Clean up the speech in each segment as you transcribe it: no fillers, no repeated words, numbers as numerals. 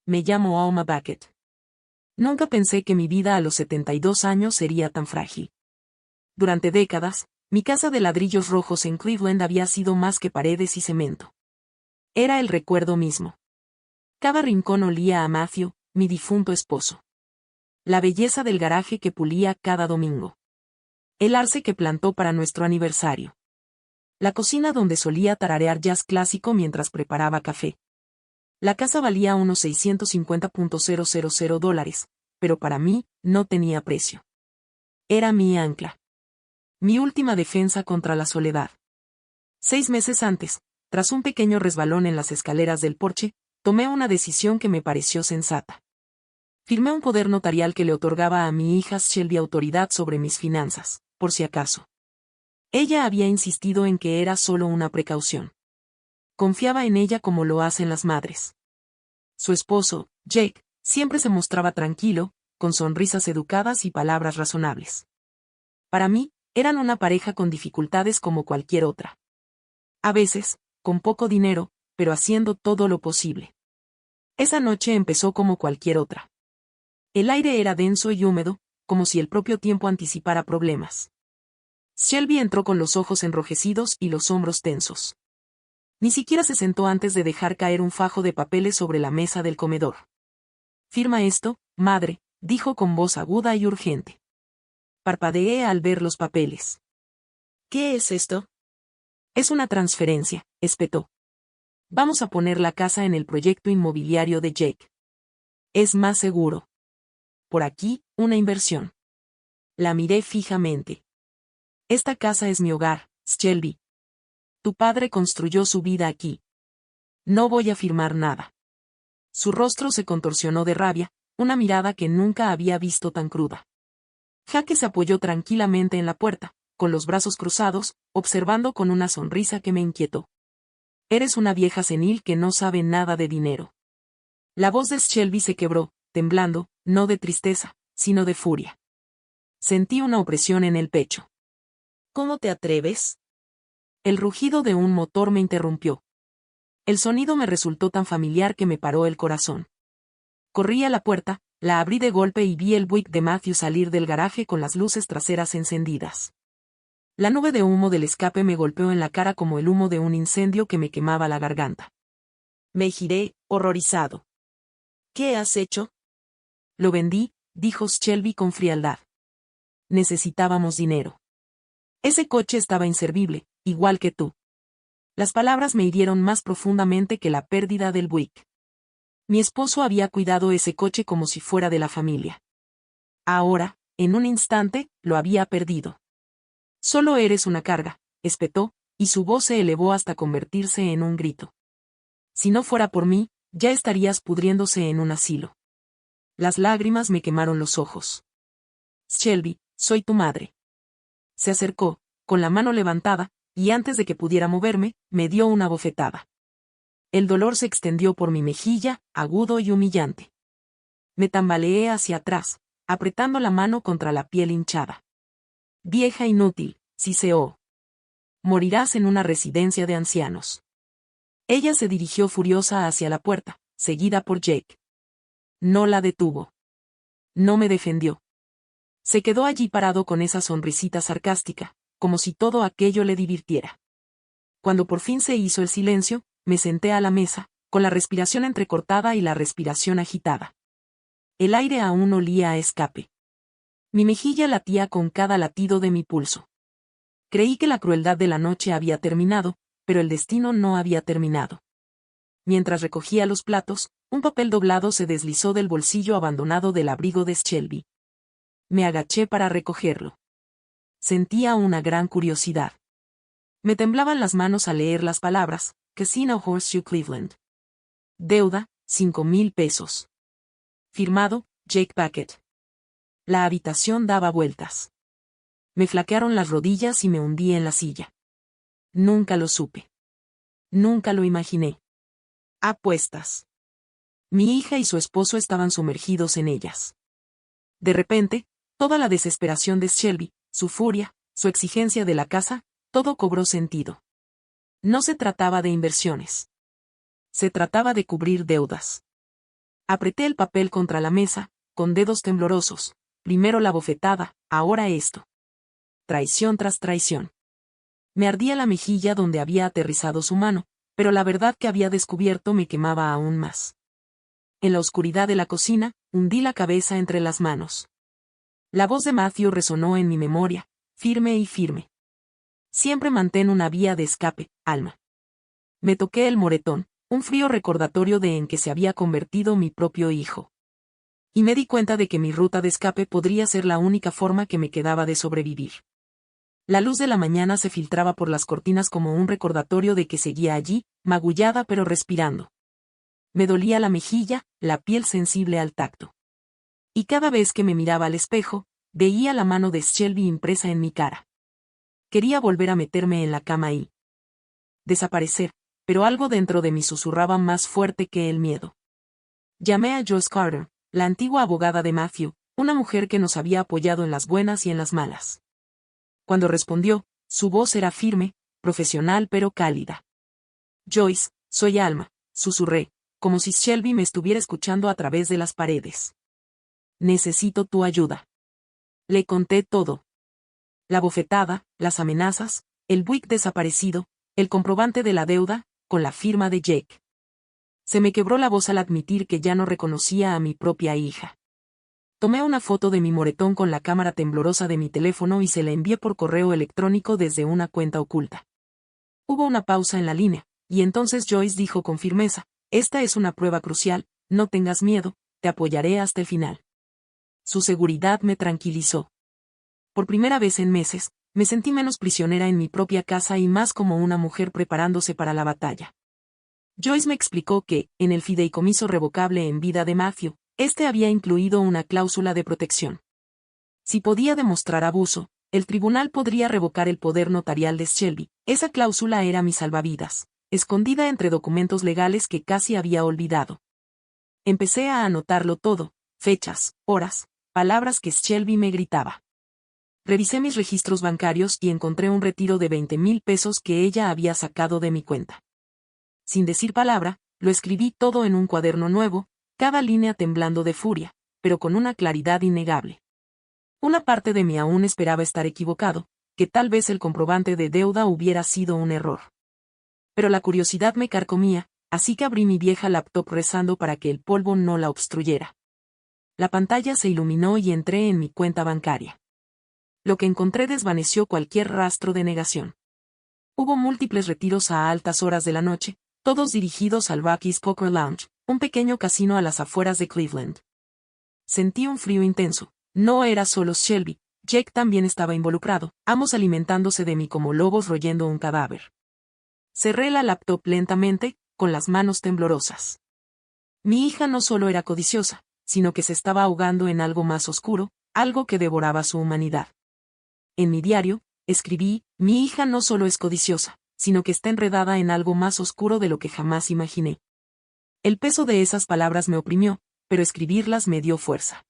me llamo Alma Beckett. Nunca pensé que mi vida a los 72 años sería tan frágil. Durante décadas, mi casa de ladrillos rojos en Cleveland había sido más que paredes y cemento. Era el recuerdo mismo. Cada rincón olía a Matthew, mi difunto esposo. La belleza del garaje que pulía cada domingo. El arce que plantó para nuestro aniversario. La cocina donde solía tararear jazz clásico mientras preparaba café. La casa valía unos $650,000, pero para mí, no tenía precio. Era mi ancla. Mi última defensa contra la soledad. 6 meses antes, tras un pequeño resbalón en las escaleras del porche, tomé una decisión que me pareció sensata. Firmé un poder notarial que le otorgaba a mi hija Shelby autoridad sobre mis finanzas, por si acaso. Ella había insistido en que era solo una precaución. Confiaba en ella como lo hacen las madres. Su esposo, Jake, siempre se mostraba tranquilo, con sonrisas educadas y palabras razonables. Para mí, eran una pareja con dificultades como cualquier otra. A veces, con poco dinero, pero haciendo todo lo posible. Esa noche empezó como cualquier otra. El aire era denso y húmedo, como si el propio tiempo anticipara problemas. Shelby entró con los ojos enrojecidos y los hombros tensos. Ni siquiera se sentó antes de dejar caer un fajo de papeles sobre la mesa del comedor. «Firma esto, madre», dijo con voz aguda y urgente. Parpadeé al ver los papeles. «¿Qué es esto?» «Es una transferencia», espetó. «Vamos a poner la casa en el proyecto inmobiliario de Jake. Es más seguro. Por aquí, una inversión». La miré fijamente. «Esta casa es mi hogar, Shelby. Tu padre construyó su vida aquí. No voy a firmar nada». Su rostro se contorsionó de rabia, una mirada que nunca había visto tan cruda. Jake se apoyó tranquilamente en la puerta, con los brazos cruzados, observando con una sonrisa que me inquietó. «Eres una vieja senil que no sabe nada de dinero». La voz de Shelby se quebró, temblando, no de tristeza, sino de furia. Sentí una opresión en el pecho. «¿Cómo te atreves?» El rugido de un motor me interrumpió. El sonido me resultó tan familiar que me paró el corazón. Corrí a la puerta, la abrí de golpe y vi el Buick de Matthew salir del garaje con las luces traseras encendidas. La nube de humo del escape me golpeó en la cara como el humo de un incendio que me quemaba la garganta. Me giré, horrorizado. «¿Qué has hecho?» «Lo vendí», dijo Shelby con frialdad. «Necesitábamos dinero. Ese coche estaba inservible, igual que tú». Las palabras me hirieron más profundamente que la pérdida del Buick. Mi esposo había cuidado ese coche como si fuera de la familia. Ahora, en un instante, lo había perdido. «Solo eres una carga», espetó, y su voz se elevó hasta convertirse en un grito. «Si no fuera por mí, ya estarías pudriéndose en un asilo». Las lágrimas me quemaron los ojos. «Shelby, soy tu madre». Se acercó, con la mano levantada, y antes de que pudiera moverme, me dio una bofetada. El dolor se extendió por mi mejilla, agudo y humillante. Me tambaleé hacia atrás, apretando la mano contra la piel hinchada. «Vieja inútil», siseó. «Morirás en una residencia de ancianos». Ella se dirigió furiosa hacia la puerta, seguida por Jake. No la detuvo. No me defendió. Se quedó allí parado con esa sonrisita sarcástica, como si todo aquello le divirtiera. Cuando por fin se hizo el silencio, me senté a la mesa, con la respiración entrecortada y la respiración agitada. El aire aún olía a escape. Mi mejilla latía con cada latido de mi pulso. Creí que la crueldad de la noche había terminado, pero el destino no había terminado. Mientras recogía los platos, un papel doblado se deslizó del bolsillo abandonado del abrigo de Shelby. Me agaché para recogerlo. Sentía una gran curiosidad. Me temblaban las manos al leer las palabras, Casino Horseshoe Cleveland. Deuda, $5,000. Firmado, Jake Beckett. La habitación daba vueltas. Me flaquearon las rodillas y me hundí en la silla. Nunca lo supe. Nunca lo imaginé. Apuestas. Mi hija y su esposo estaban sumergidos en ellas. De repente, toda la desesperación de Shelby, su furia, su exigencia de la casa, todo cobró sentido. No se trataba de inversiones. Se trataba de cubrir deudas. Apreté el papel contra la mesa, con dedos temblorosos. Primero la bofetada, ahora esto. Traición tras traición. Me ardía la mejilla donde había aterrizado su mano, pero la verdad que había descubierto me quemaba aún más. En la oscuridad de la cocina, hundí la cabeza entre las manos. La voz de Matthew resonó en mi memoria, firme y firme. Siempre mantén una vía de escape, Alma. Me toqué el moretón, un frío recordatorio de en que se había convertido mi propio hijo. Y me di cuenta de que mi ruta de escape podría ser la única forma que me quedaba de sobrevivir. La luz de la mañana se filtraba por las cortinas como un recordatorio de que seguía allí, magullada pero respirando. Me dolía la mejilla, la piel sensible al tacto. Y cada vez que me miraba al espejo, veía la mano de Shelby impresa en mi cara. Quería volver a meterme en la cama y desaparecer, pero algo dentro de mí susurraba más fuerte que el miedo. Llamé a Joyce Carter, la antigua abogada de Matthew, una mujer que nos había apoyado en las buenas y en las malas. Cuando respondió, su voz era firme, profesional pero cálida. Joyce, soy Alma, susurré, como si Shelby me estuviera escuchando a través de las paredes. Necesito tu ayuda. Le conté todo. La bofetada, las amenazas, el buick desaparecido, el comprobante de la deuda, con la firma de Jake. Se me quebró la voz al admitir que ya no reconocía a mi propia hija. Tomé una foto de mi moretón con la cámara temblorosa de mi teléfono y se la envié por correo electrónico desde una cuenta oculta. Hubo una pausa en la línea, y entonces Joyce dijo con firmeza, esta es una prueba crucial, no tengas miedo, te apoyaré hasta el final. Su seguridad me tranquilizó. Por primera vez en meses, me sentí menos prisionera en mi propia casa y más como una mujer preparándose para la batalla. Joyce me explicó que, en el fideicomiso revocable en vida de Matthew, este había incluido una cláusula de protección. Si podía demostrar abuso, el tribunal podría revocar el poder notarial de Shelby. Esa cláusula era mi salvavidas, escondida entre documentos legales que casi había olvidado. Empecé a anotarlo todo, fechas, horas, palabras que Shelby me gritaba. Revisé mis registros bancarios y encontré un retiro de 20,000 pesos que ella había sacado de mi cuenta. Sin decir palabra, lo escribí todo en un cuaderno nuevo, cada línea temblando de furia, pero con una claridad innegable. Una parte de mí aún esperaba estar equivocado, que tal vez el comprobante de deuda hubiera sido un error. Pero la curiosidad me carcomía, así que abrí mi vieja laptop rezando para que el polvo no la obstruyera. La pantalla se iluminó y entré en mi cuenta bancaria. Lo que encontré desvaneció cualquier rastro de negación. Hubo múltiples retiros a altas horas de la noche, todos dirigidos al Rocky's Poker Lounge, un pequeño casino a las afueras de Cleveland. Sentí un frío intenso. No era solo Shelby, Jake también estaba involucrado, ambos alimentándose de mí como lobos royendo un cadáver. Cerré la laptop lentamente, con las manos temblorosas. Mi hija no solo era codiciosa, sino que se estaba ahogando en algo más oscuro, algo que devoraba su humanidad. En mi diario, escribí, mi hija no solo es codiciosa, sino que está enredada en algo más oscuro de lo que jamás imaginé. El peso de esas palabras me oprimió, pero escribirlas me dio fuerza.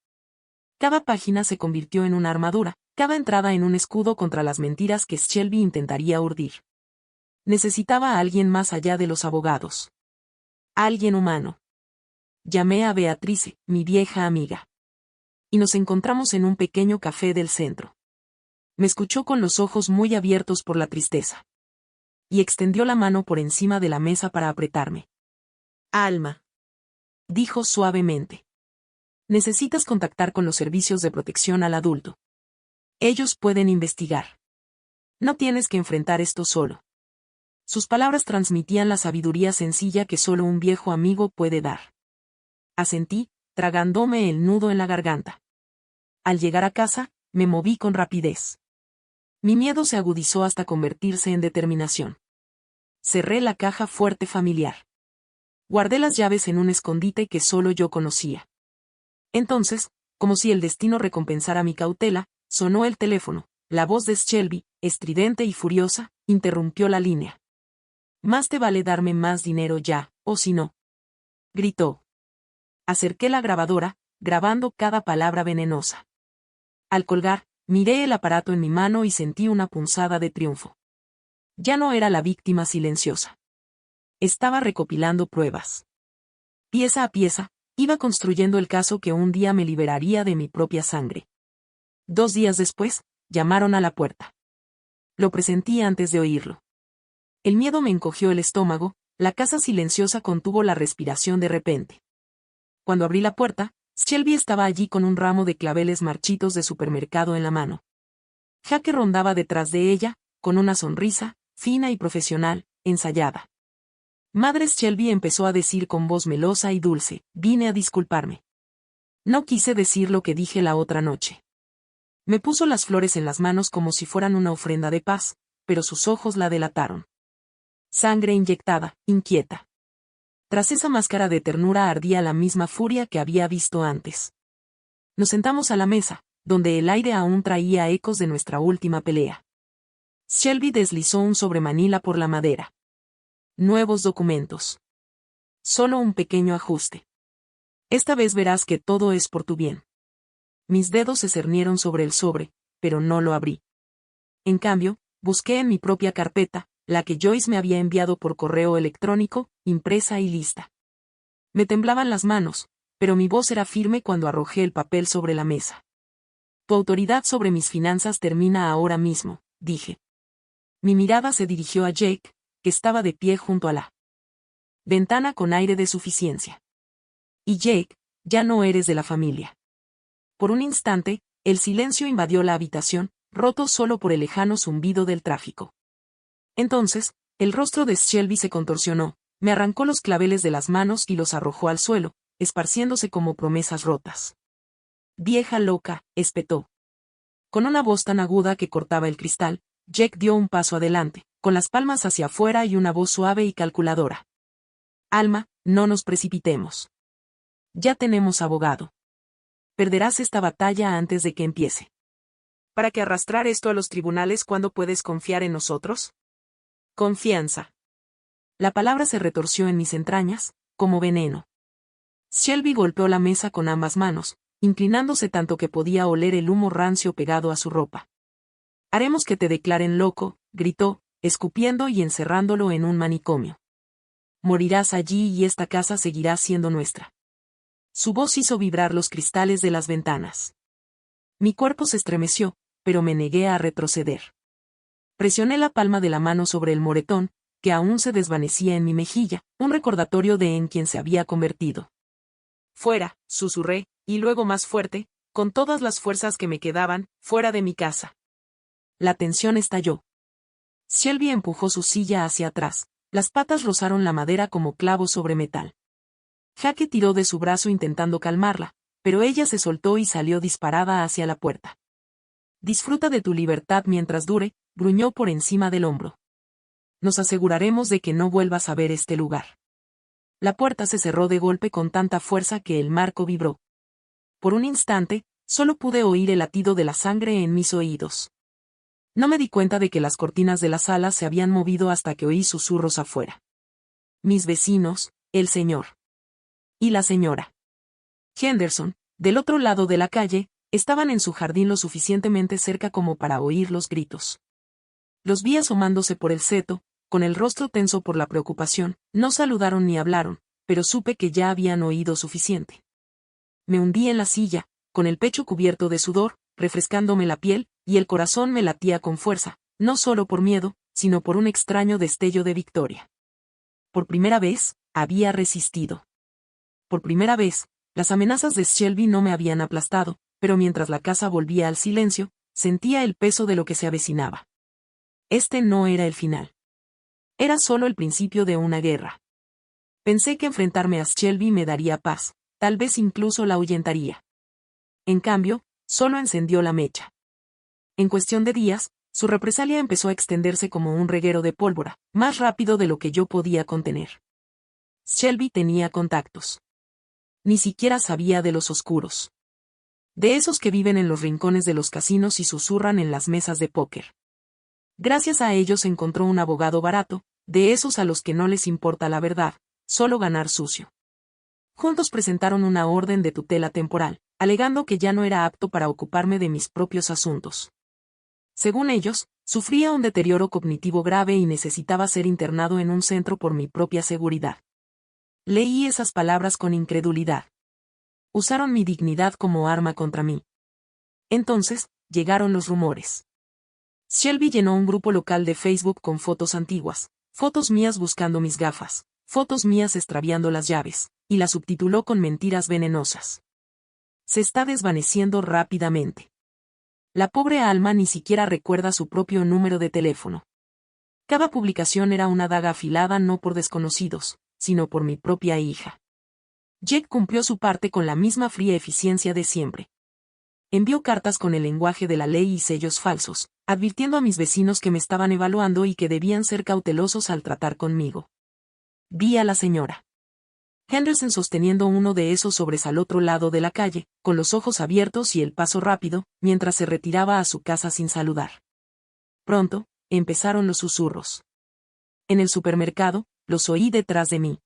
Cada página se convirtió en una armadura, cada entrada en un escudo contra las mentiras que Shelby intentaría urdir. Necesitaba a alguien más allá de los abogados. Alguien humano. Llamé a Beatrice, mi vieja amiga. Y nos encontramos en un pequeño café del centro. Me escuchó con los ojos muy abiertos por la tristeza. Y extendió la mano por encima de la mesa para apretarme. Alma. Dijo suavemente. Necesitas contactar con los servicios de protección al adulto. Ellos pueden investigar. No tienes que enfrentar esto solo. Sus palabras transmitían la sabiduría sencilla que solo un viejo amigo puede dar. Asentí, tragándome el nudo en la garganta. Al llegar a casa, me moví con rapidez. Mi miedo se agudizó hasta convertirse en determinación. Cerré la caja fuerte familiar. Guardé las llaves en un escondite que solo yo conocía. Entonces, como si el destino recompensara mi cautela, sonó el teléfono. La voz de Shelby, estridente y furiosa, interrumpió la línea. Más te vale darme más dinero ya, o si no. Gritó. Acerqué la grabadora, grabando cada palabra venenosa. Al colgar, miré el aparato en mi mano y sentí una punzada de triunfo. Ya no era la víctima silenciosa. Estaba recopilando pruebas. Pieza a pieza, Iba construyendo el caso que un día me liberaría de mi propia sangre. 2 días después, llamaron a la puerta. Lo presentí antes de oírlo. El miedo me encogió el estómago, la casa silenciosa contuvo la respiración de repente. Cuando abrí la puerta, Shelby estaba allí con un ramo de claveles marchitos de supermercado en la mano. Jake rondaba detrás de ella, con una sonrisa, fina y profesional, ensayada. Madre Shelby empezó a decir con voz melosa y dulce, vine a disculparme. No quise decir lo que dije la otra noche. Me puso las flores en las manos como si fueran una ofrenda de paz, pero sus ojos la delataron. Sangre inyectada, inquieta. Tras esa máscara de ternura ardía la misma furia que había visto antes. Nos sentamos a la mesa, donde el aire aún traía ecos de nuestra última pelea. Shelby deslizó un sobremanila por la madera. Nuevos documentos. Solo un pequeño ajuste. Esta vez verás que todo es por tu bien. Mis dedos se cernieron sobre el sobre, pero no lo abrí. En cambio, busqué en mi propia carpeta, la que Joyce me había enviado por correo electrónico, impresa y lista. Me temblaban las manos, pero mi voz era firme cuando arrojé el papel sobre la mesa. Tu autoridad sobre mis finanzas termina ahora mismo, dije. Mi mirada se dirigió a Jake, que estaba de pie junto a la ventana con aire de suficiencia. Y Jake, ya no eres de la familia. Por un instante, el silencio invadió la habitación, roto solo por el lejano zumbido del tráfico. Entonces, el rostro de Shelby se contorsionó, me arrancó los claveles de las manos y los arrojó al suelo, esparciéndose como promesas rotas. Vieja loca, espetó. Con una voz tan aguda que cortaba el cristal, Jake dio un paso adelante, con las palmas hacia afuera y una voz suave y calculadora. Alma, no nos precipitemos. Ya tenemos abogado. Perderás esta batalla antes de que empiece. ¿Para qué arrastrar esto a los tribunales cuando puedes confiar en nosotros? Confianza. La palabra se retorció en mis entrañas, como veneno. Shelby golpeó la mesa con ambas manos, inclinándose tanto que podía oler el humo rancio pegado a su ropa. Haremos que te declaren loco, gritó, escupiendo y encerrándolo en un manicomio. Morirás allí y esta casa seguirá siendo nuestra. Su voz hizo vibrar los cristales de las ventanas. Mi cuerpo se estremeció, pero me negué a retroceder. Presioné la palma de la mano sobre el moretón, que aún se desvanecía en mi mejilla, un recordatorio de en quien se había convertido. Fuera, susurré, y luego más fuerte, con todas las fuerzas que me quedaban, fuera de mi casa. La tensión estalló. Shelby empujó su silla hacia atrás, las patas rozaron la madera como clavos sobre metal. Jake tiró de su brazo intentando calmarla, pero ella se soltó y salió disparada hacia la puerta. Disfruta de tu libertad mientras dure, gruñó por encima del hombro. Nos aseguraremos de que no vuelvas a ver este lugar. La puerta se cerró de golpe con tanta fuerza que el marco vibró. Por un instante, solo pude oír el latido de la sangre en mis oídos. No me di cuenta de que las cortinas de la sala se habían movido hasta que oí susurros afuera. Mis vecinos, el señor. Y la señora Henderson, del otro lado de la calle, estaban en su jardín lo suficientemente cerca como para oír los gritos. Los vi asomándose por el seto, con el rostro tenso por la preocupación, no saludaron ni hablaron, pero supe que ya habían oído suficiente. Me hundí en la silla, con el pecho cubierto de sudor, refrescándome la piel, y el corazón me latía con fuerza, no solo por miedo, sino por un extraño destello de victoria. Por primera vez, había resistido. Por primera vez, las amenazas de Shelby no me habían aplastado, pero mientras la casa volvía al silencio, sentía el peso de lo que se avecinaba. Este no era el final. Era solo el principio de una guerra. Pensé que enfrentarme a Shelby me daría paz, tal vez incluso la ahuyentaría. En cambio, solo encendió la mecha. En cuestión de días, su represalia empezó a extenderse como un reguero de pólvora, más rápido de lo que yo podía contener. Shelby tenía contactos. Ni siquiera sabía de los oscuros. De esos que viven en los rincones de los casinos y susurran en las mesas de póker. Gracias a ellos encontró un abogado barato, de esos a los que no les importa la verdad, solo ganar sucio. Juntos presentaron una orden de tutela temporal, alegando que ya no era apto para ocuparme de mis propios asuntos. Según ellos, sufría un deterioro cognitivo grave y necesitaba ser internado en un centro por mi propia seguridad. Leí esas palabras con incredulidad. Usaron mi dignidad como arma contra mí. Entonces, llegaron los rumores. Shelby llenó un grupo local de Facebook con fotos antiguas, fotos mías buscando mis gafas, fotos mías extraviando las llaves, y la subtituló con mentiras venenosas. Se está desvaneciendo rápidamente. La pobre Alma ni siquiera recuerda su propio número de teléfono. Cada publicación era una daga afilada no por desconocidos, sino por mi propia hija. Jake cumplió su parte con la misma fría eficiencia de siempre. Envió cartas con el lenguaje de la ley y sellos falsos, advirtiendo a mis vecinos que me estaban evaluando y que debían ser cautelosos al tratar conmigo. Vi a la señora Henderson sosteniendo uno de esos sobres al otro lado de la calle, con los ojos abiertos y el paso rápido, mientras se retiraba a su casa sin saludar. Pronto, empezaron los susurros. En el supermercado, los oí detrás de mí.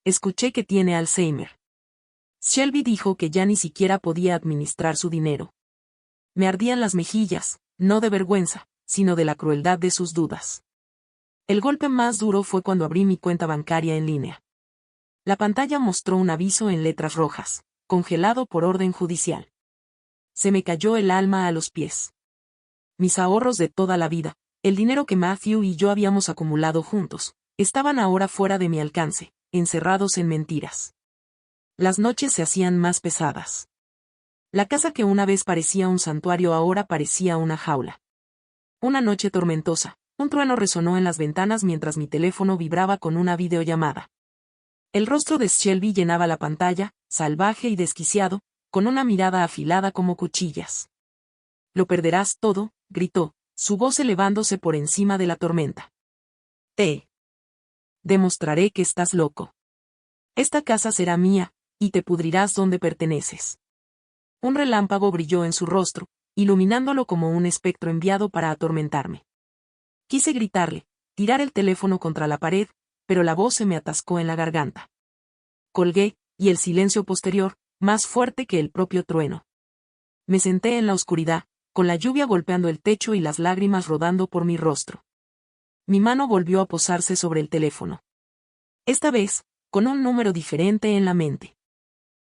Escuché que tiene Alzheimer. Shelby dijo que ya ni siquiera podía administrar su dinero. Me ardían las mejillas, no de vergüenza, sino de la crueldad de sus dudas. El golpe más duro fue cuando abrí mi cuenta bancaria en línea. La pantalla mostró un aviso en letras rojas, congelado por orden judicial. Se me cayó el alma a los pies. Mis ahorros de toda la vida, el dinero que Matthew y yo habíamos acumulado juntos, estaban ahora fuera de mi alcance, encerrados en mentiras. Las noches se hacían más pesadas. La casa que una vez parecía un santuario ahora parecía una jaula. Una noche tormentosa, un trueno resonó en las ventanas mientras mi teléfono vibraba con una videollamada. El rostro de Shelby llenaba la pantalla, salvaje y desquiciado, con una mirada afilada como cuchillas. «Lo perderás todo», gritó, su voz elevándose por encima de la tormenta. «Te demostraré que estás loco. Esta casa será mía, y te pudrirás donde perteneces». Un relámpago brilló en su rostro, iluminándolo como un espectro enviado para atormentarme. Quise gritarle, tirar el teléfono contra la pared, pero la voz se me atascó en la garganta. Colgué, y el silencio posterior, más fuerte que el propio trueno. Me senté en la oscuridad, con la lluvia golpeando el techo y las lágrimas rodando por mi rostro. Mi mano volvió a posarse sobre el teléfono. Esta vez, con un número diferente en la mente.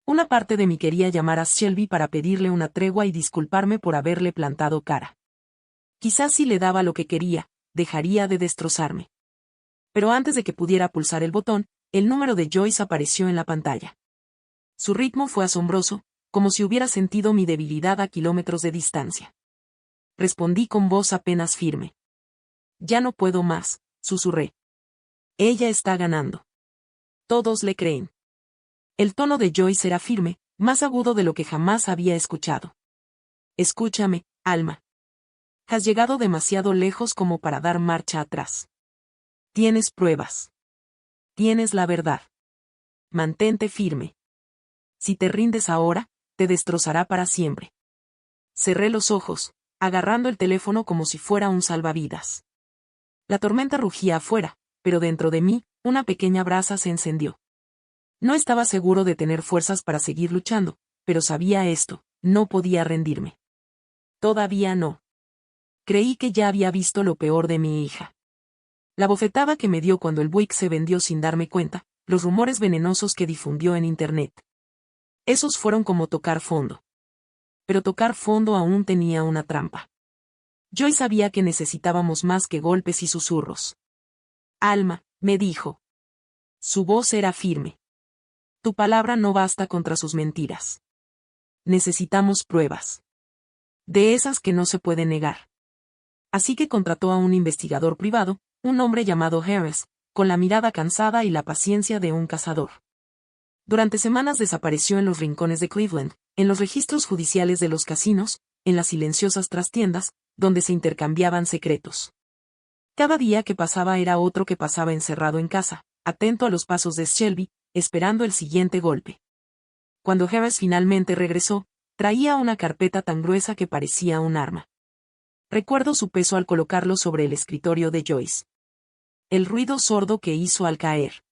Una parte de mí quería llamar a Shelby para pedirle una tregua y disculparme por haberle plantado cara. Quizás si le daba lo que quería, dejaría de destrozarme. Pero antes de que pudiera pulsar el botón, el número de Joyce apareció en la pantalla. Su ritmo fue asombroso, como si hubiera sentido mi debilidad a kilómetros de distancia. Respondí con voz apenas firme. «Ya no puedo más», susurré. «Ella está ganando. Todos le creen». El tono de Joyce era firme, más agudo de lo que jamás había escuchado. «Escúchame, Alma. Has llegado demasiado lejos como para dar marcha atrás. Tienes pruebas. Tienes la verdad. Mantente firme. Si te rindes ahora, te destrozará para siempre». Cerré los ojos, agarrando el teléfono como si fuera un salvavidas. La tormenta rugía afuera, pero dentro de mí, una pequeña brasa se encendió. No estaba seguro de tener fuerzas para seguir luchando, pero sabía esto, no podía rendirme. Todavía no. Creí que ya había visto lo peor de mi hija. La bofetada que me dio cuando el Buick se vendió sin darme cuenta, los rumores venenosos que difundió en Internet. Esos fueron como tocar fondo. Pero tocar fondo aún tenía una trampa. Joy sabía que necesitábamos más que golpes y susurros. «Alma», me dijo. Su voz era firme. «Tu palabra no basta contra sus mentiras. Necesitamos pruebas. De esas que no se pueden negar». Así que contrató a un investigador privado, un hombre llamado Harris, con la mirada cansada y la paciencia de un cazador. Durante semanas desapareció en los rincones de Cleveland, en los registros judiciales de los casinos, en las silenciosas trastiendas, donde se intercambiaban secretos. Cada día que pasaba era otro que pasaba encerrado en casa, atento a los pasos de Shelby, esperando el siguiente golpe. Cuando Harris finalmente regresó, traía una carpeta tan gruesa que parecía un arma. Recuerdo su peso al colocarlo sobre el escritorio de Joyce. El ruido sordo que hizo al caer.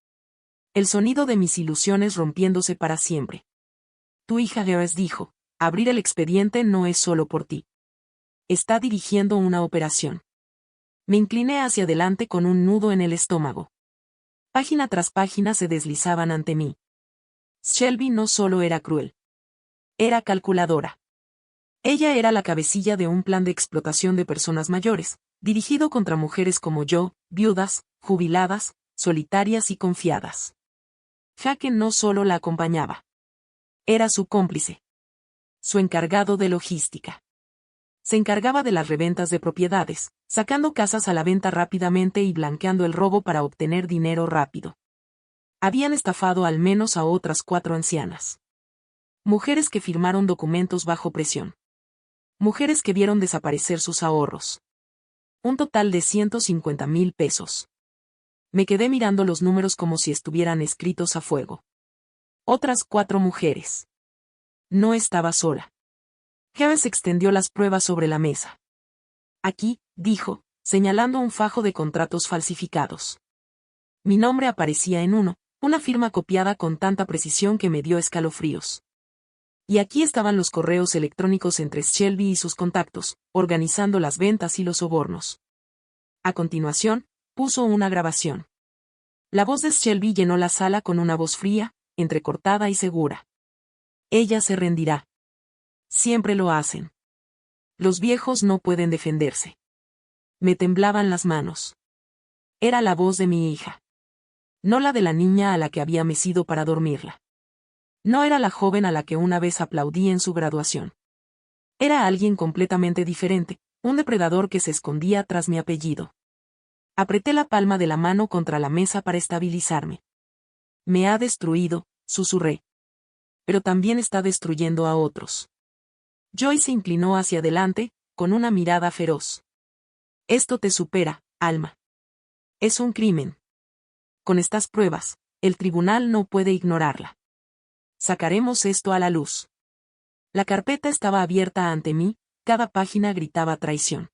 El sonido de mis ilusiones rompiéndose para siempre. «Tu hija», Harris dijo, «abrir el expediente no es solo por ti. Está dirigiendo una operación». Me incliné hacia adelante con un nudo en el estómago. Página tras página se deslizaban ante mí. Shelby no solo era cruel, Era calculadora. Ella era la cabecilla de un plan de explotación de personas mayores, dirigido contra mujeres como yo, viudas, jubiladas, solitarias y confiadas. Jake no solo la acompañaba. Era su cómplice. Su encargado de logística. Se encargaba de las reventas de propiedades, sacando casas a la venta rápidamente y blanqueando el robo para obtener dinero rápido. Habían estafado al menos a otras 4 ancianas. Mujeres que firmaron documentos bajo presión. Mujeres que vieron desaparecer sus ahorros. Un total de 150,000 pesos. Me quedé mirando los números como si estuvieran escritos a fuego. Otras 4 mujeres. No estaba sola. Harris extendió las pruebas sobre la mesa. Aquí, dijo, señalando un fajo de contratos falsificados. Mi nombre aparecía en uno, una firma copiada con tanta precisión que me dio escalofríos. Y aquí estaban los correos electrónicos entre Shelby y sus contactos, organizando las ventas y los sobornos. A continuación, puso una grabación. La voz de Shelby llenó la sala con una voz fría, entrecortada y segura. Ella se rendirá. Siempre lo hacen. Los viejos no pueden defenderse. Me temblaban las manos. Era la voz de mi hija. No la de la niña a la que había mecido para dormirla. No era la joven a la que una vez aplaudí en su graduación. Era alguien completamente diferente, un depredador que se escondía tras mi apellido. Apreté la palma de la mano contra la mesa para estabilizarme. Me ha destruido, susurré. Pero también está destruyendo a otros. Joyce se inclinó hacia adelante, con una mirada feroz. Esto te supera, Alma. Es un crimen. Con estas pruebas, el tribunal no puede ignorarla. Sacaremos esto a la luz. La carpeta estaba abierta ante mí, cada página gritaba traición.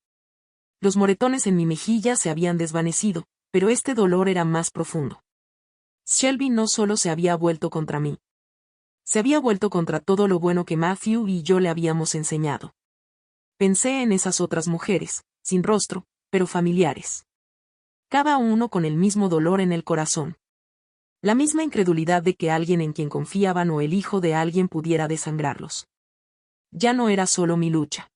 Los moretones en mi mejilla se habían desvanecido, pero este dolor era más profundo. Shelby no solo se había vuelto contra mí. Se había vuelto contra todo lo bueno que Matthew y yo le habíamos enseñado. Pensé en esas otras mujeres, sin rostro, pero familiares. Cada uno con el mismo dolor en el corazón. La misma incredulidad de que alguien en quien confiaban o el hijo de alguien pudiera desangrarlos. Ya no era solo mi lucha.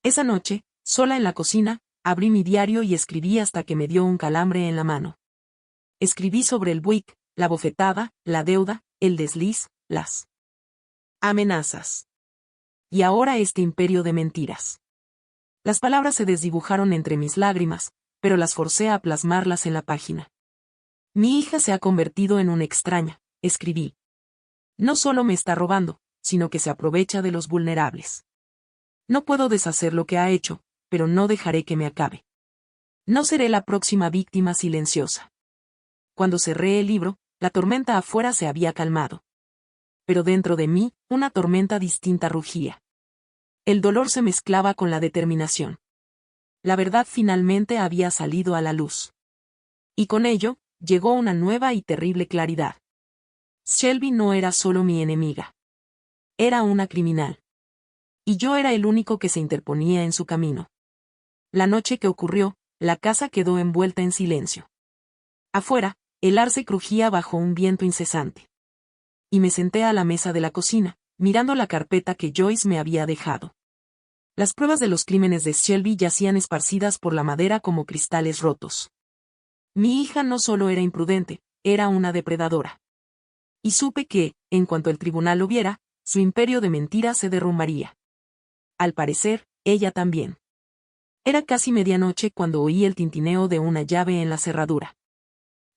Esa noche, sola en la cocina, abrí mi diario y escribí hasta que me dio un calambre en la mano. Escribí sobre el buick, la bofetada, la deuda, el desliz, las amenazas. Y ahora este imperio de mentiras. Las palabras se desdibujaron entre mis lágrimas, pero las forcé a plasmarlas en la página. Mi hija se ha convertido en una extraña, escribí. No solo me está robando, sino que se aprovecha de los vulnerables. No puedo deshacer lo que ha hecho, pero no dejaré que me acabe. No seré la próxima víctima silenciosa. Cuando cerré el libro, la tormenta afuera se había calmado. Pero dentro de mí, una tormenta distinta rugía. El dolor se mezclaba con la determinación. La verdad finalmente había salido a la luz. Y con ello, llegó una nueva y terrible claridad. Shelby no era solo mi enemiga. Era una criminal. Y yo era el único que se interponía en su camino. La noche que ocurrió, la casa quedó envuelta en silencio. Afuera, el arce crujía bajo un viento incesante. Y me senté a la mesa de la cocina, mirando la carpeta que Joyce me había dejado. Las pruebas de los crímenes de Shelby yacían esparcidas por la madera como cristales rotos. Mi hija no solo era imprudente, era una depredadora. Y supe que, en cuanto el tribunal lo viera, su imperio de mentiras se derrumbaría. Al parecer, ella también. Era casi medianoche cuando oí el tintineo de una llave en la cerradura.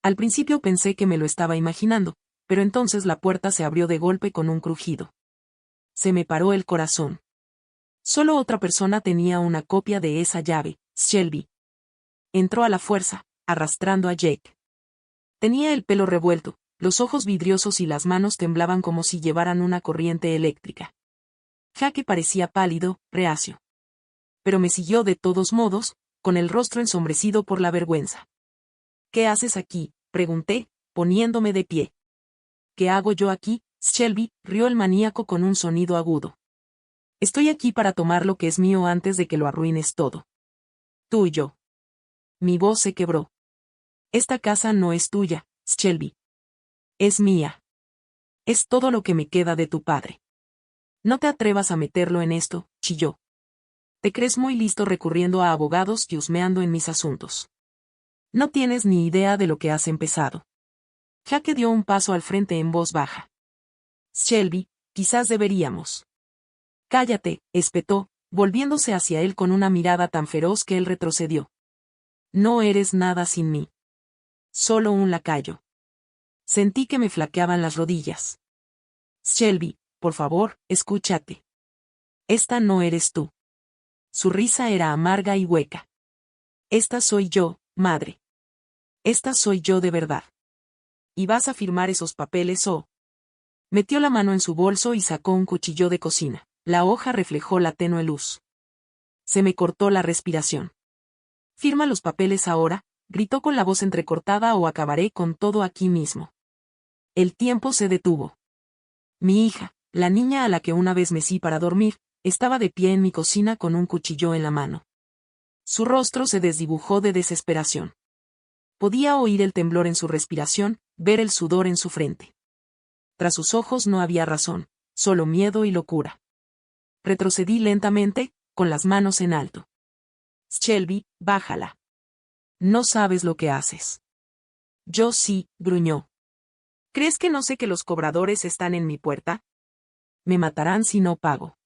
Al principio pensé que me lo estaba imaginando, pero entonces la puerta se abrió de golpe con un crujido. Se me paró el corazón. Solo otra persona tenía una copia de esa llave, Shelby. Entró a la fuerza, arrastrando a Jake. Tenía el pelo revuelto, los ojos vidriosos y las manos temblaban como si llevaran una corriente eléctrica. Jake parecía pálido, reacio. Pero me siguió de todos modos, con el rostro ensombrecido por la vergüenza. ¿Qué haces aquí?, pregunté, poniéndome de pie. ¿Qué hago yo aquí, Shelby?, rió el maníaco con un sonido agudo. Estoy aquí para tomar lo que es mío antes de que lo arruines todo. Tú y yo. Mi voz se quebró. Esta casa no es tuya, Shelby. Es mía. Es todo lo que me queda de tu padre. No te atrevas a meterlo en esto, chilló. Te crees muy listo recurriendo a abogados y husmeando en mis asuntos. No tienes ni idea de lo que has empezado. Jake dio un paso al frente en voz baja. Shelby, quizás deberíamos. Cállate, espetó, volviéndose hacia él con una mirada tan feroz que él retrocedió. No eres nada sin mí. Solo un lacayo. Sentí que me flaqueaban las rodillas. Shelby, por favor, escúchate. Esta no eres tú. Su risa era amarga y hueca. Esta soy yo, madre. Esta soy yo de verdad. ¿Y vas a firmar esos papeles o? Metió la mano en su bolso y sacó un cuchillo de cocina. La hoja reflejó la tenue luz. Se me cortó la respiración. Firma los papeles ahora, gritó con la voz entrecortada o acabaré con todo aquí mismo. El tiempo se detuvo. Mi hija, la niña a la que una vez mecí para dormir, estaba de pie en mi cocina con un cuchillo en la mano. Su rostro se desdibujó de desesperación. Podía oír el temblor en su respiración, ver el sudor en su frente. Tras sus ojos no había razón, solo miedo y locura. Retrocedí lentamente, con las manos en alto. Shelby, bájala. No sabes lo que haces. Yo sí, gruñó. ¿Crees que no sé que los cobradores están en mi puerta? Me matarán si no pago.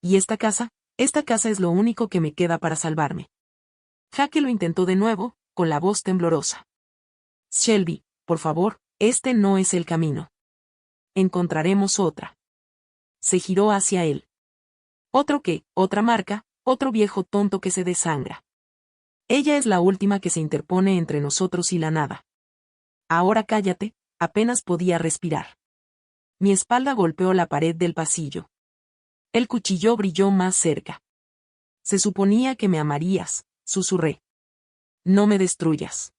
¿Y esta casa? Esta casa es lo único que me queda para salvarme. Jake lo intentó de nuevo, con la voz temblorosa. Shelby, por favor, este no es el camino. Encontraremos otra. Se giró hacia él. ¿Otro qué? ¿Otra marca? Otro viejo tonto que se desangra. Ella es la última que se interpone entre nosotros y la nada. Ahora cállate, apenas podía respirar. Mi espalda golpeó la pared del pasillo. El cuchillo brilló más cerca. Se suponía que me amarías, susurré. No me destruyas.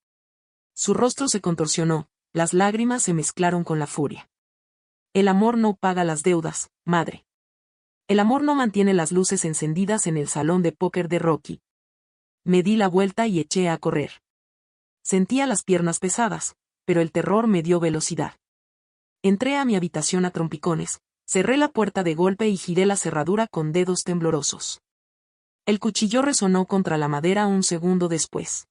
Su rostro se contorsionó, las lágrimas se mezclaron con la furia. El amor no paga las deudas, madre. El amor no mantiene las luces encendidas en el salón de póker de Rocky. Me di la vuelta y eché a correr. Sentía las piernas pesadas, pero el terror me dio velocidad. Entré a mi habitación a trompicones, cerré la puerta de golpe y giré la cerradura con dedos temblorosos. El cuchillo resonó contra la madera un segundo después.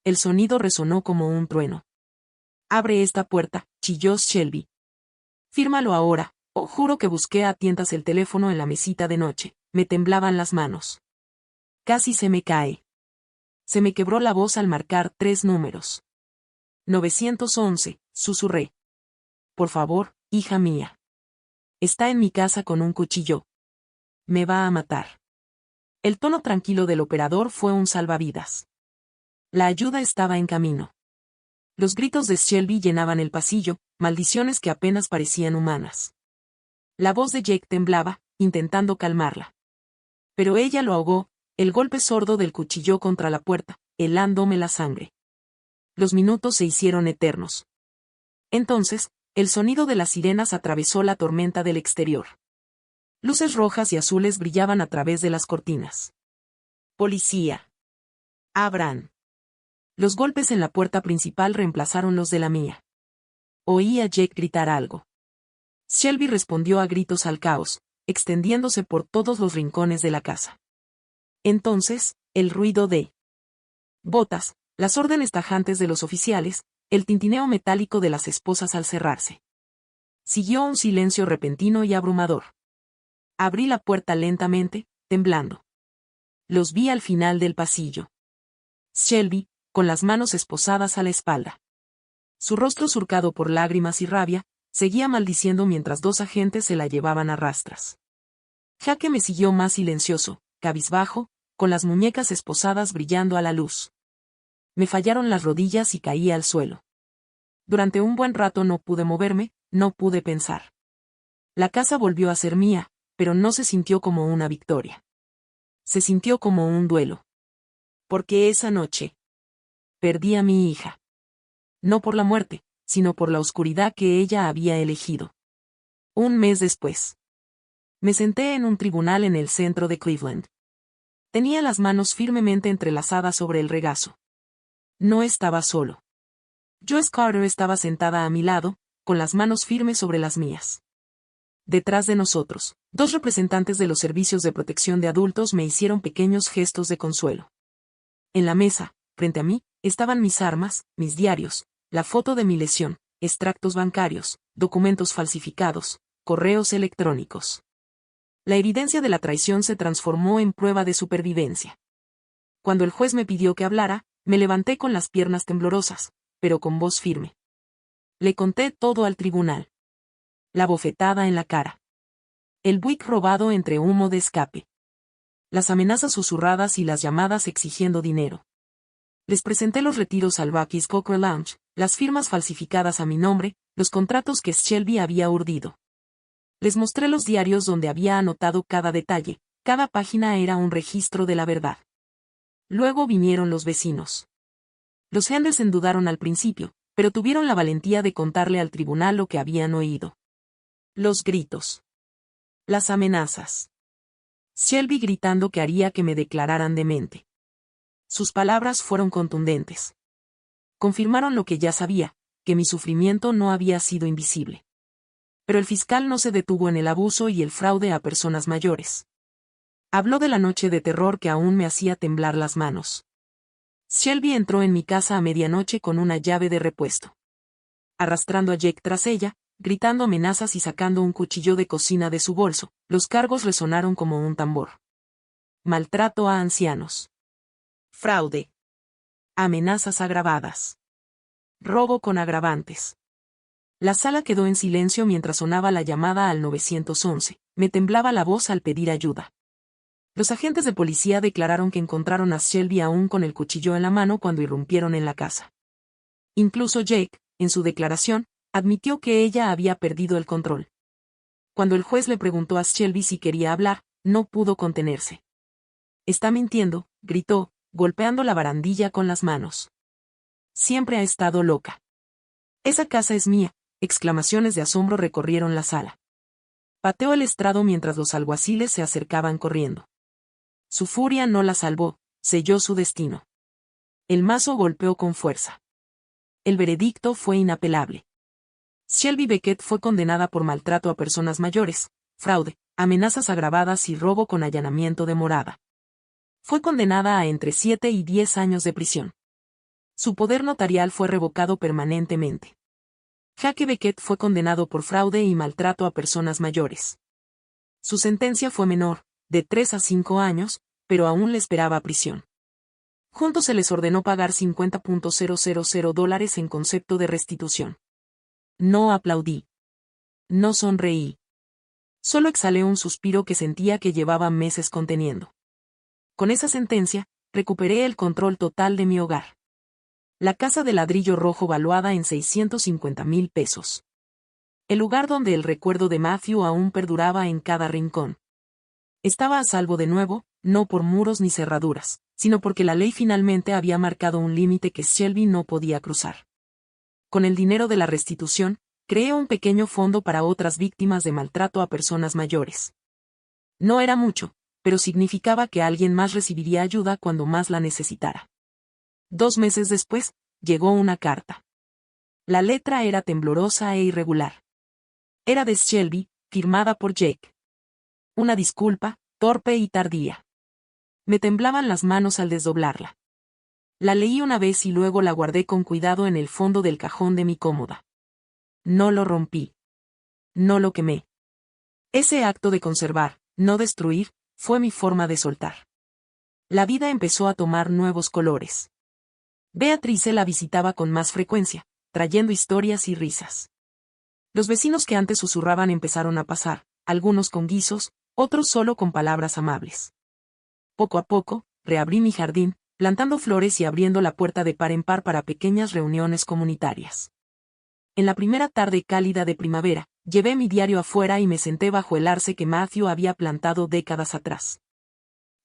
El sonido resonó como un trueno. Abre esta puerta, chilló Shelby. Fírmalo ahora, o juro que busqué a tientas el teléfono en la mesita de noche, me temblaban las manos. Casi se me cae. Se me quebró la voz al marcar 3 números. 911, susurré. Por favor, hija mía. Está en mi casa con un cuchillo. Me va a matar. El tono tranquilo del operador fue un salvavidas. La ayuda estaba en camino. Los gritos de Shelby llenaban el pasillo, maldiciones que apenas parecían humanas. La voz de Jake temblaba, intentando calmarla. Pero ella lo ahogó, el golpe sordo del cuchillo contra la puerta, helándome la sangre. Los minutos se hicieron eternos. Entonces, el sonido de las sirenas atravesó la tormenta del exterior. Luces rojas y azules brillaban a través de las cortinas. Policía. Abran. Los golpes en la puerta principal reemplazaron los de la mía. Oí a Jake gritar algo. Shelby respondió a gritos al caos, extendiéndose por todos los rincones de la casa. Entonces, el ruido de botas, las órdenes tajantes de los oficiales, el tintineo metálico de las esposas al cerrarse. Siguió un silencio repentino y abrumador. Abrí la puerta lentamente, temblando. Los vi al final del pasillo. Shelby, con las manos esposadas a la espalda. Su rostro surcado por lágrimas y rabia, seguía maldiciendo mientras 2 agentes se la llevaban a rastras. Jake me siguió más silencioso, cabizbajo, con las muñecas esposadas brillando a la luz. Me fallaron las rodillas y caí al suelo. Durante un buen rato no pude moverme, no pude pensar. La casa volvió a ser mía, pero no se sintió como una victoria. Se sintió como un duelo. Porque esa noche perdí a mi hija. No por la muerte, sino por la oscuridad que ella había elegido. Un mes después. Me senté en un tribunal en el centro de Cleveland. Tenía las manos firmemente entrelazadas sobre el regazo. No estaba solo. Joyce Carter estaba sentada a mi lado, con las manos firmes sobre las mías. Detrás de nosotros, dos representantes de los servicios de protección de adultos me hicieron pequeños gestos de consuelo. En la mesa, frente a mí, estaban mis armas, mis diarios, la foto de mi lesión, extractos bancarios, documentos falsificados, correos electrónicos. La evidencia de la traición se transformó en prueba de supervivencia. Cuando el juez me pidió que hablara, me levanté con las piernas temblorosas, pero con voz firme. Le conté todo al tribunal. La bofetada en la cara. El Buick robado entre humo de escape. Las amenazas susurradas y las llamadas exigiendo dinero. Les presenté los retiros al Buc-ee's Cocktail Lounge, las firmas falsificadas a mi nombre, los contratos que Shelby había urdido. Les mostré los diarios donde había anotado cada detalle, cada página era un registro de la verdad. Luego vinieron los vecinos. Los Henderson dudaron al principio, pero tuvieron la valentía de contarle al tribunal lo que habían oído. Los gritos. Las amenazas. Shelby gritando que haría que me declararan demente. Sus palabras fueron contundentes. Confirmaron lo que ya sabía, que mi sufrimiento no había sido invisible. Pero el fiscal no se detuvo en el abuso y el fraude a personas mayores. Habló de la noche de terror que aún me hacía temblar las manos. Shelby entró en mi casa a medianoche con una llave de repuesto. Arrastrando a Jake tras ella, gritando amenazas y sacando un cuchillo de cocina de su bolso, los cargos resonaron como un tambor. Maltrato a ancianos. Fraude. Amenazas agravadas. Robo con agravantes. La sala quedó en silencio mientras sonaba la llamada al 911. Me temblaba la voz al pedir ayuda. Los agentes de policía declararon que encontraron a Shelby aún con el cuchillo en la mano cuando irrumpieron en la casa. Incluso Jake, en su declaración, admitió que ella había perdido el control. Cuando el juez le preguntó a Shelby si quería hablar, no pudo contenerse. «Está mintiendo», gritó, golpeando la barandilla con las manos. «Siempre ha estado loca». «Esa casa es mía», exclamaciones de asombro recorrieron la sala. Pateó el estrado mientras los alguaciles se acercaban corriendo. Su furia no la salvó, selló su destino. El mazo golpeó con fuerza. El veredicto fue inapelable. Shelby Beckett fue condenada por maltrato a personas mayores, fraude, amenazas agravadas y robo con allanamiento de morada. Fue condenada a entre 7 y 10 años de prisión. Su poder notarial fue revocado permanentemente. Jake Beckett fue condenado por fraude y maltrato a personas mayores. Su sentencia fue menor, de 3 a 5 años, pero aún le esperaba prisión. Juntos se les ordenó pagar $50,000 en concepto de restitución. No aplaudí. No sonreí. Solo exhalé un suspiro que sentía que llevaba meses conteniendo. Con esa sentencia, recuperé el control total de mi hogar. La casa de ladrillo rojo valuada en $650,000. El lugar donde el recuerdo de Matthew aún perduraba en cada rincón. Estaba a salvo de nuevo, no por muros ni cerraduras, sino porque la ley finalmente había marcado un límite que Shelby no podía cruzar. Con el dinero de la restitución, creé un pequeño fondo para otras víctimas de maltrato a personas mayores. No era mucho, pero significaba que alguien más recibiría ayuda cuando más la necesitara. 2 meses después, llegó una carta. La letra era temblorosa e irregular. Era de Shelby, firmada por Jake. Una disculpa, torpe y tardía. Me temblaban las manos al desdoblarla. La leí una vez y luego la guardé con cuidado en el fondo del cajón de mi cómoda. No lo rompí. No lo quemé. Ese acto de conservar, no destruir, fue mi forma de soltar. La vida empezó a tomar nuevos colores. Beatrice la visitaba con más frecuencia, trayendo historias y risas. Los vecinos que antes susurraban empezaron a pasar, algunos con guisos, otros solo con palabras amables. Poco a poco, reabrí mi jardín, plantando flores y abriendo la puerta de par en par para pequeñas reuniones comunitarias. En la primera tarde cálida de primavera, llevé mi diario afuera y me senté bajo el arce que Matthew había plantado décadas atrás.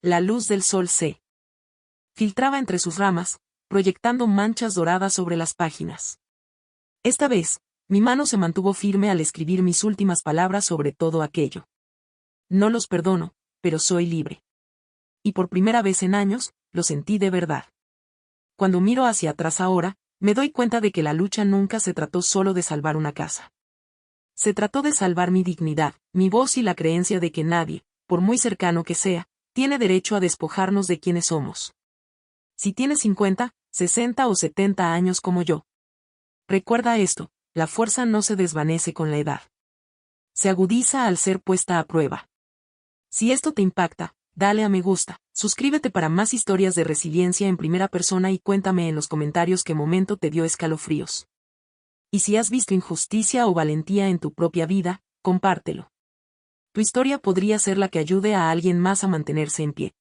La luz del sol se filtraba entre sus ramas, proyectando manchas doradas sobre las páginas. Esta vez, mi mano se mantuvo firme al escribir mis últimas palabras sobre todo aquello. No los perdono, pero soy libre. Y por primera vez en años, lo sentí de verdad. Cuando miro hacia atrás ahora, me doy cuenta de que la lucha nunca se trató solo de salvar una casa. Se trató de salvar mi dignidad, mi voz y la creencia de que nadie, por muy cercano que sea, tiene derecho a despojarnos de quienes somos. Si tienes 50, 60 o 70 años como yo. Recuerda esto, la fuerza no se desvanece con la edad. Se agudiza al ser puesta a prueba. Si esto te impacta, dale a me gusta, suscríbete para más historias de resiliencia en primera persona y cuéntame en los comentarios qué momento te dio escalofríos. Y si has visto injusticia o valentía en tu propia vida, compártelo. Tu historia podría ser la que ayude a alguien más a mantenerse en pie.